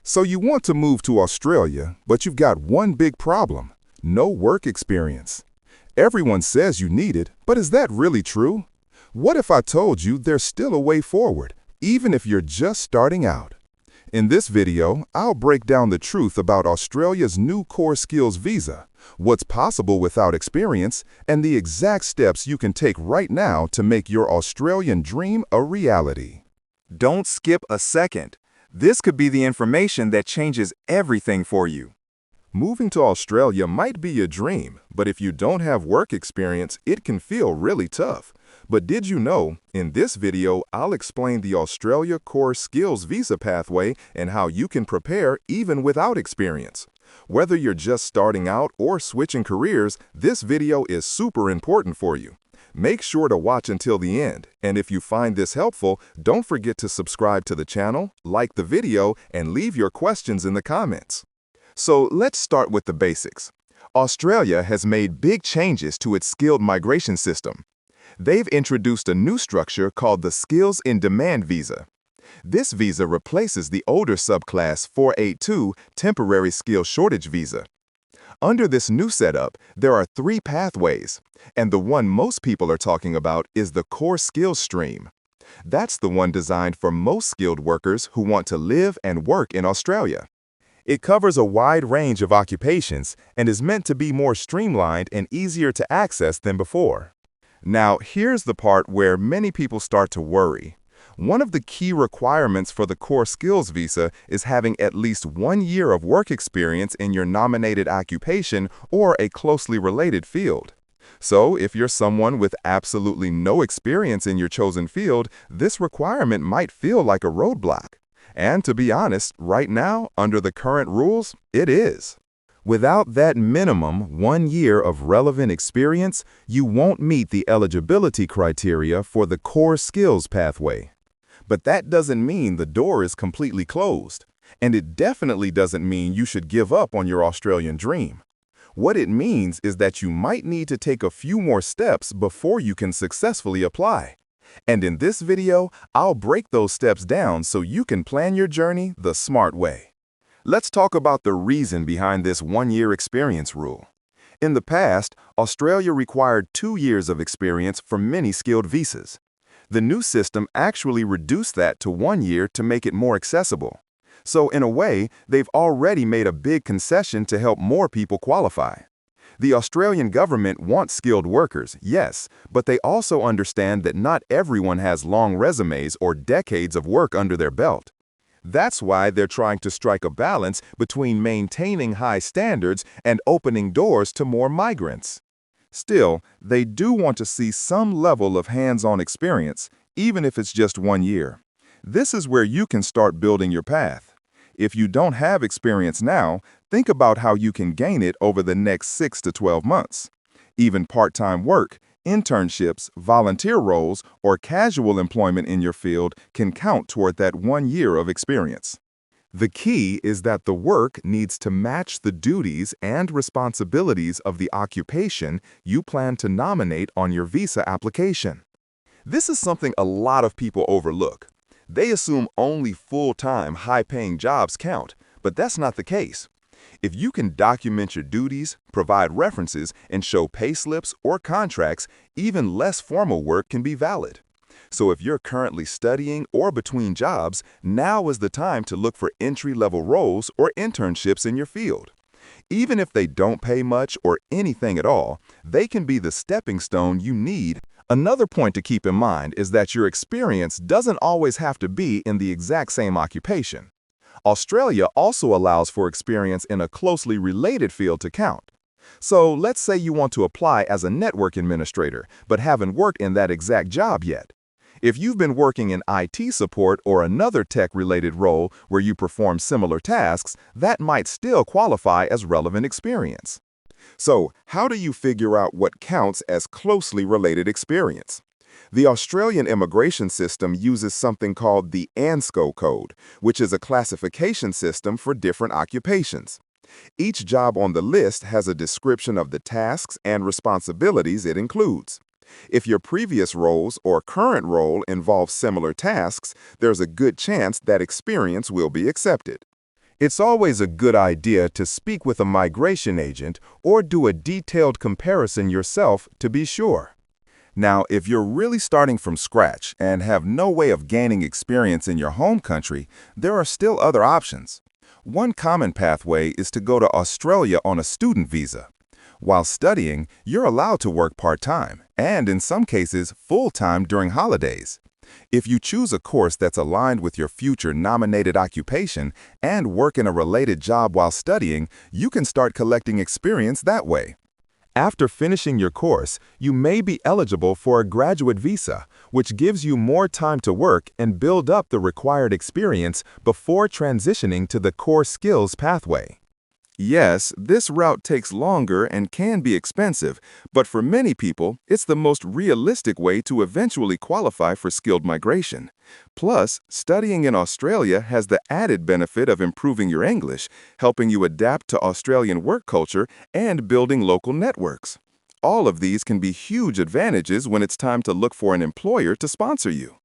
So you want to move to Australia, but you've got one big problem: no work experience. Everyone says you need it, but is that really true? What if I told you there's still a way forward, even if you're just starting out? In this video, I'll break down the truth about Australia's new core skills visa, what's possible without experience, and the exact steps you can take right now to make your Australian dream a reality. Don't skip a second. This could be the information that changes everything for you. Moving to Australia might be a dream, but if you don't have work experience, it can feel really tough. But did you know, in this video, I'll explain the Australia Core Skills Visa pathway and how you can prepare even without experience. Whether you're just starting out or switching careers, this video is super important for you. Make sure to watch until the end, and if you find this helpful, don't forget to subscribe to the channel, like the video, and leave your questions in the comments. So let's start with the basics. Australia has made big changes to its skilled migration system. They've introduced a new structure called the Skills in Demand Visa. This visa replaces the older subclass 482 Temporary Skill Shortage Visa. Under this new setup, there are 3 pathways, and the one most people are talking about is the core skills stream. That's the one designed for most skilled workers who want to live and work in Australia. It covers a wide range of occupations and is meant to be more streamlined and easier to access than before. Now, here's the part where many people start to worry. One of the key requirements for the core skills visa is having at least 1 year of work experience in your nominated occupation or a closely related field. So, if you're someone with absolutely no experience in your chosen field, this requirement might feel like a roadblock. And to be honest, right now, under the current rules, it is. Without that minimum 1 year of relevant experience, you won't meet the eligibility criteria for the core skills pathway. But that doesn't mean the door is completely closed. And it definitely doesn't mean you should give up on your Australian dream. What it means is that you might need to take a few more steps before you can successfully apply. And in this video, I'll break those steps down so you can plan your journey the smart way. Let's talk about the reason behind this 1-year experience rule. In the past, Australia required 2 years of experience for many skilled visas. The new system actually reduced that to 1 year to make it more accessible. So in a way, they've already made a big concession to help more people qualify. The Australian government wants skilled workers, yes, but they also understand that not everyone has long resumes or decades of work under their belt. That's why they're trying to strike a balance between maintaining high standards and opening doors to more migrants. Still, they do want to see some level of hands-on experience, even if it's just 1 year. This is where you can start building your path. If you don't have experience now, think about how you can gain it over the next 6 to 12 months. Even part-time work, internships, volunteer roles, or casual employment in your field can count toward that 1 year of experience. The key is that the work needs to match the duties and responsibilities of the occupation you plan to nominate on your visa application. This is something a lot of people overlook. They assume only full-time, high-paying jobs count, but that's not the case. If you can document your duties, provide references, and show payslips or contracts, even less formal work can be valid. So if you're currently studying or between jobs, now is the time to look for entry-level roles or internships in your field. Even if they don't pay much or anything at all, they can be the stepping stone you need. Another point to keep in mind is that your experience doesn't always have to be in the exact same occupation. Australia also allows for experience in a closely related field to count. So let's say you want to apply as a network administrator, but haven't worked in that exact job yet. If you've been working in IT support or another tech-related role where you perform similar tasks, that might still qualify as relevant experience. So, how do you figure out what counts as closely related experience? The Australian immigration system uses something called the ANSCO code, which is a classification system for different occupations. Each job on the list has a description of the tasks and responsibilities it includes. If your previous roles or current role involve similar tasks, there's a good chance that experience will be accepted. It's always a good idea to speak with a migration agent or do a detailed comparison yourself to be sure. Now, if you're really starting from scratch and have no way of gaining experience in your home country, there are still other options. One common pathway is to go to Australia on a student visa. While studying, you're allowed to work part-time, and in some cases, full-time during holidays. If you choose a course that's aligned with your future nominated occupation and work in a related job while studying, you can start collecting experience that way. After finishing your course, you may be eligible for a graduate visa, which gives you more time to work and build up the required experience before transitioning to the core skills pathway. Yes, this route takes longer and can be expensive, but for many people, it's the most realistic way to eventually qualify for skilled migration. Plus, studying in Australia has the added benefit of improving your English, helping you adapt to Australian work culture, and building local networks. All of these can be huge advantages when it's time to look for an employer to sponsor you.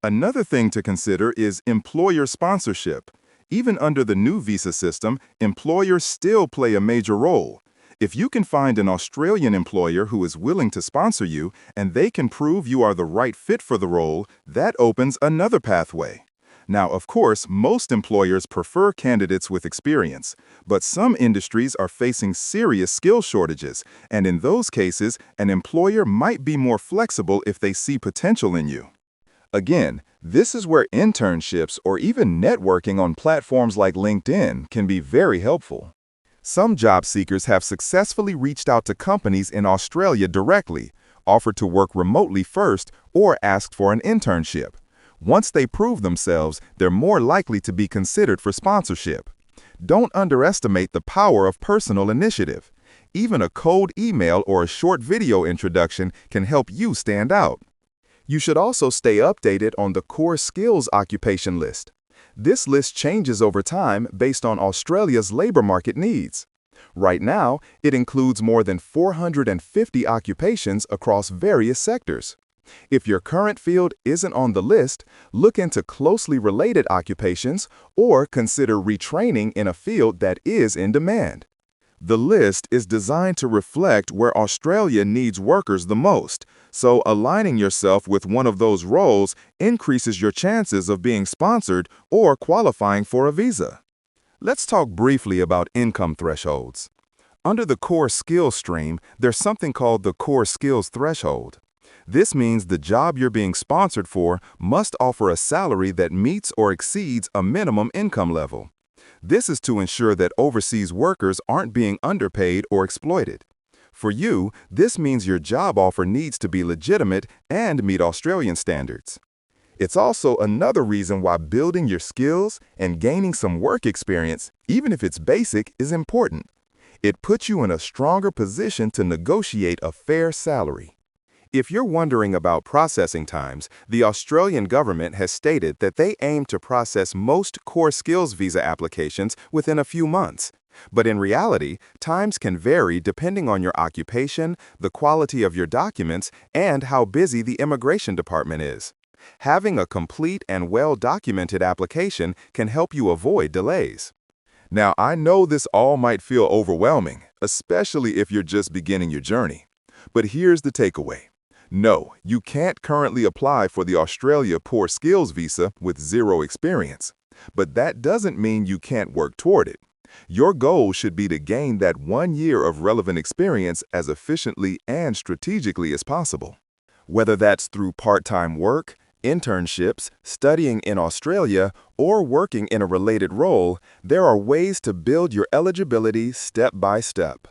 Another thing to consider is employer sponsorship. Even under the new visa system, employers still play a major role. If you can find an Australian employer who is willing to sponsor you and they can prove you are the right fit for the role, that opens another pathway. Now, of course, most employers prefer candidates with experience, but some industries are facing serious skill shortages, and in those cases, an employer might be more flexible if they see potential in you. Again, this is where internships or even networking on platforms like LinkedIn can be very helpful. Some job seekers have successfully reached out to companies in Australia directly, offered to work remotely first, or asked for an internship. Once they prove themselves, they're more likely to be considered for sponsorship. Don't underestimate the power of personal initiative. Even a cold email or a short video introduction can help you stand out. You should also stay updated on the core skills occupation list. This list changes over time based on Australia's labor market needs. Right now, it includes more than 450 occupations across various sectors. If your current field isn't on the list, look into closely related occupations or consider retraining in a field that is in demand. The list is designed to reflect where Australia needs workers the most, so aligning yourself with one of those roles increases your chances of being sponsored or qualifying for a visa. Let's talk briefly about income thresholds. Under the core skills stream, there's something called the core skills threshold. This means the job you're being sponsored for must offer a salary that meets or exceeds a minimum income level. This is to ensure that overseas workers aren't being underpaid or exploited. For you, this means your job offer needs to be legitimate and meet Australian standards. It's also another reason why building your skills and gaining some work experience, even if it's basic, is important. It puts you in a stronger position to negotiate a fair salary. If you're wondering about processing times, the Australian government has stated that they aim to process most core skills visa applications within a few months. But in reality, times can vary depending on your occupation, the quality of your documents, and how busy the immigration department is. Having a complete and well-documented application can help you avoid delays. Now, I know this all might feel overwhelming, especially if you're just beginning your journey. But here's the takeaway. No, you can't currently apply for the Australia Poor Skills Visa with zero experience. But that doesn't mean you can't work toward it. Your goal should be to gain that 1 year of relevant experience as efficiently and strategically as possible. Whether that's through part-time work, internships, studying in Australia, or working in a related role, there are ways to build your eligibility step by step.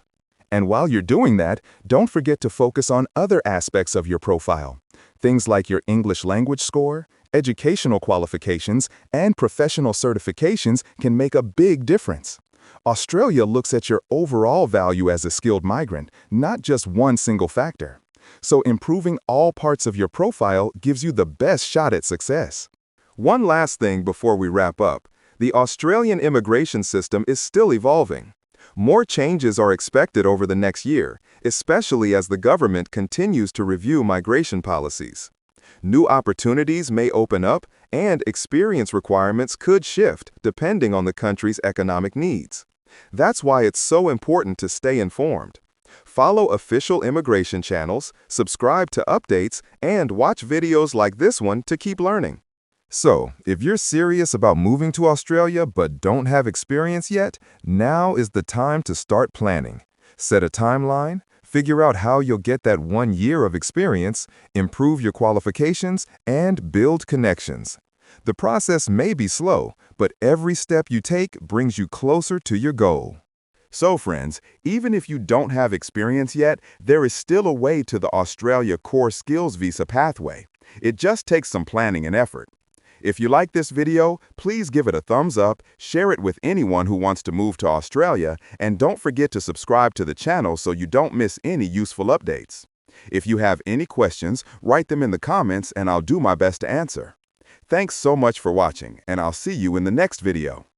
And while you're doing that, don't forget to focus on other aspects of your profile. Things like your English language score, educational qualifications, and professional certifications can make a big difference. Australia looks at your overall value as a skilled migrant, not just one single factor. So improving all parts of your profile gives you the best shot at success. One last thing before we wrap up. The Australian immigration system is still evolving. More changes are expected over the next year, especially as the government continues to review migration policies. New opportunities may open up, and experience requirements could shift depending on the country's economic needs. That's why it's so important to stay informed. Follow official immigration channels, subscribe to updates, and watch videos like this one to keep learning. So, if you're serious about moving to Australia but don't have experience yet, now is the time to start planning. Set a timeline, figure out how you'll get that 1 year of experience, improve your qualifications, and build connections. The process may be slow, but every step you take brings you closer to your goal. So friends, even if you don't have experience yet, there is still a way to the Australia Core Skills Visa pathway. It just takes some planning and effort. If you like this video, please give it a thumbs up, share it with anyone who wants to move to Australia, and don't forget to subscribe to the channel so you don't miss any useful updates. If you have any questions, write them in the comments and I'll do my best to answer. Thanks so much for watching, and I'll see you in the next video.